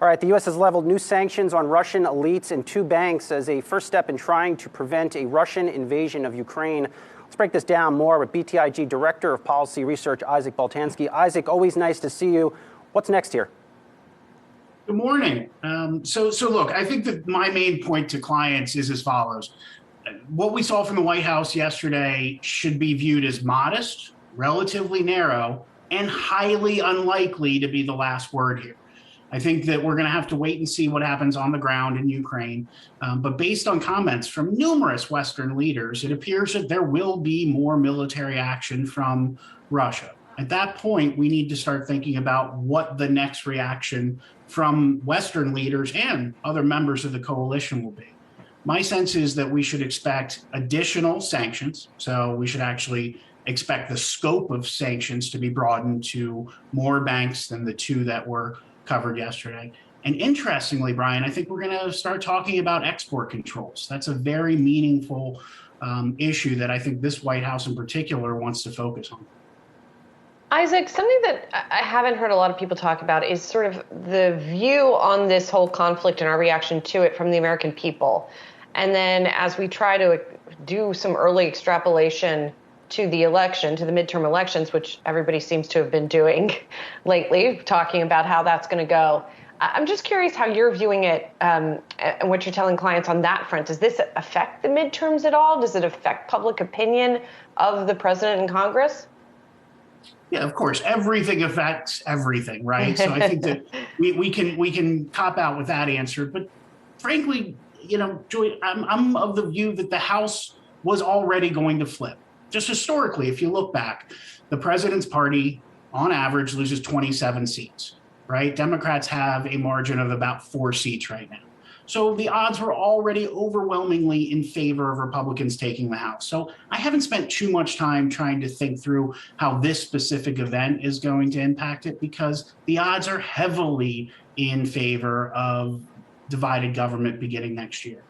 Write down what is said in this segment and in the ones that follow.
All right, the U.S. has leveled new sanctions on Russian elites and two banks as a first step in trying to prevent a Russian invasion of Ukraine. Let's break this down more with BTIG Director of Policy Research, Isaac Boltansky. Isaac, always nice to see you. What's next here? Good morning. So look, I think that my main point to clients is as follows. What we saw from the White House yesterday should be viewed as modest, relatively narrow, and highly unlikely to be the last word here. I think that we're going to have to wait and see what happens on the ground in Ukraine. But based on comments from numerous Western leaders, it appears that there will be more military action from Russia. At that point, we need to start thinking about what the next reaction from Western leaders and other members of the coalition will be. My sense is that we should expect additional sanctions. So we should actually expect the scope of sanctions to be broadened to more banks than the two that were covered yesterday. And interestingly, Brian, I think we're going to start talking about export controls. That's a very meaningful issue that I think this White House in particular wants to focus on. Isaac, something that I haven't heard a lot of people talk about is sort of the view on this whole conflict and our reaction to it from the American people. And then as we try to do some early extrapolation to the election, to the midterm elections, which everybody seems to have been doing lately, talking about how that's going to go. I'm just curious how you're viewing it and what you're telling clients on that front. Does this affect the midterms at all? Does it affect public opinion of the president and Congress? Yeah, of course. Everything affects everything, right? So I think that we can cop out with that answer. But frankly, Joy, I'm of the view that the House was already going to flip. Just historically, if you look back, the president's party, on average, loses 27 seats, right? Democrats have a margin of about 4 seats right now. So the odds were already overwhelmingly in favor of Republicans taking the House. So I haven't spent too much time trying to think through how this specific event is going to impact it, because the odds are heavily in favor of divided government beginning next year.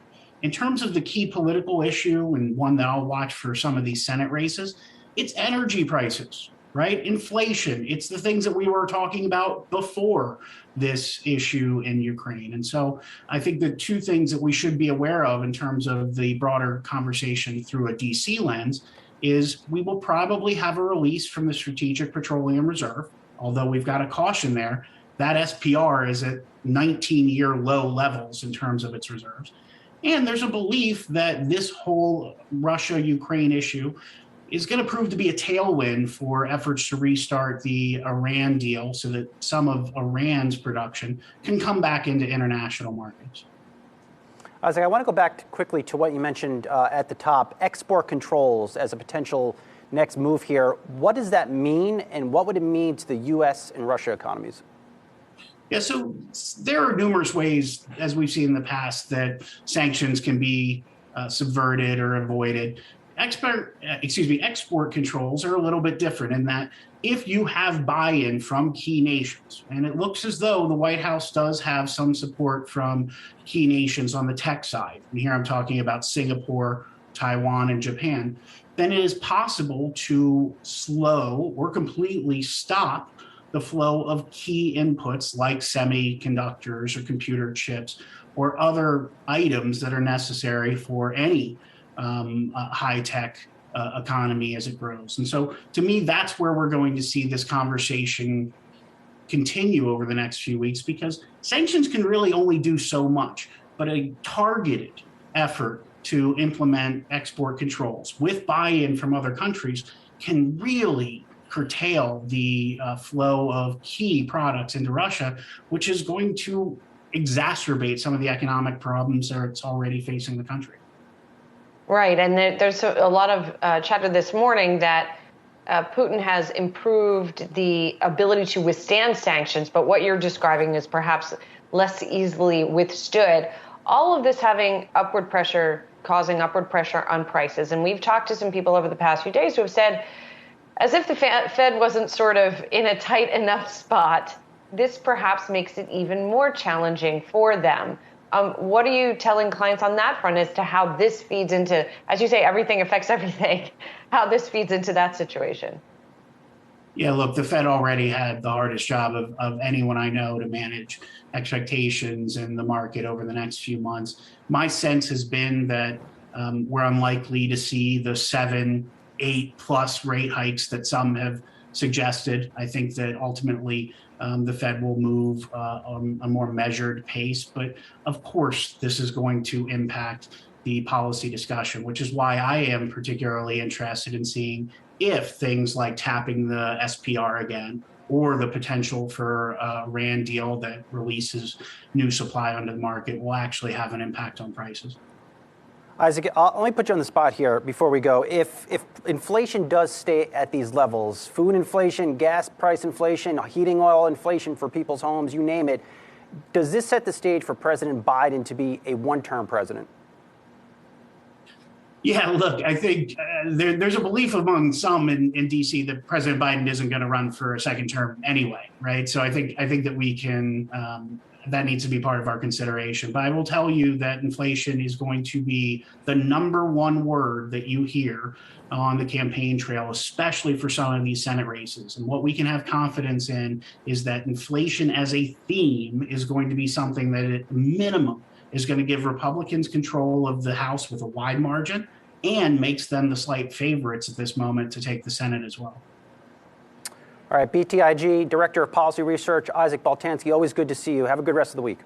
In terms of the key political issue, and one that I'll watch for some of these Senate races, it's energy prices, right? Inflation. It's the things that we were talking about before this issue in Ukraine. And so I think the two things that we should be aware of in terms of the broader conversation through a DC lens is we will probably have a release from the Strategic Petroleum Reserve, although we've got a caution there. That SPR is at 19-year low levels in terms of its reserves. And there's a belief that this whole Russia-Ukraine issue is going to prove to be a tailwind for efforts to restart the Iran deal so that some of Iran's production can come back into international markets. Isaac, I want to go back quickly to what you mentioned at the top, export controls as a potential next move here. What does that mean, and what would it mean to the U.S. and Russia economies? Yeah, so there are numerous ways, as we've seen in the past, that sanctions can be subverted or avoided. Export controls are a little bit different in that if you have buy-in from key nations, and it looks as though the White House does have some support from key nations on the tech side, and here I'm talking about Singapore, Taiwan, and Japan, then it is possible to slow or completely stop the flow of key inputs like semiconductors or computer chips or other items that are necessary for any high-tech economy as it grows. And so to me, that's where we're going to see this conversation continue over the next few weeks, because sanctions can really only do so much, but a targeted effort to implement export controls with buy-in from other countries can really curtail the flow of key products into Russia, which is going to exacerbate some of the economic problems that it's already facing the country. Right, and there's a lot of chatter this morning that Putin has improved the ability to withstand sanctions, but what you're describing is perhaps less easily withstood. All of this having upward pressure, causing upward pressure on prices. And we've talked to some people over the past few days who have said, as if the Fed wasn't sort of in a tight enough spot, this perhaps makes it even more challenging for them. What are you telling clients on that front as to how this feeds into, as you say, everything affects everything, how this feeds into that situation? Yeah, look, the Fed already had the hardest job of anyone I know to manage expectations in the market over the next few months. My sense has been that we're unlikely to see the 7, 8+ rate hikes that some have suggested. I think that ultimately the Fed will move on a more measured pace. But of course, this is going to impact the policy discussion, which is why I am particularly interested in seeing if things like tapping the SPR again, or the potential for a RAND deal that releases new supply onto the market will actually have an impact on prices. Isaac, let me put you on the spot here before we go. If inflation does stay at these levels, food inflation, gas price inflation, heating oil inflation for people's homes, you name it, does this set the stage for President Biden to be a one-term president? Yeah, look, I think there's a belief among some in DC that President Biden isn't going to run for a second term anyway, right? So I think that we can that needs to be part of our consideration. But I will tell you that inflation is going to be the #1 word that you hear on the campaign trail, especially for some of these Senate races. And what we can have confidence in is that inflation as a theme is going to be something that at minimum is going to give Republicans control of the House with a wide margin and makes them the slight favorites at this moment to take the Senate as well. All right, BTIG Director of Policy Research, Isaac Boltansky, always good to see you. Have a good rest of the week.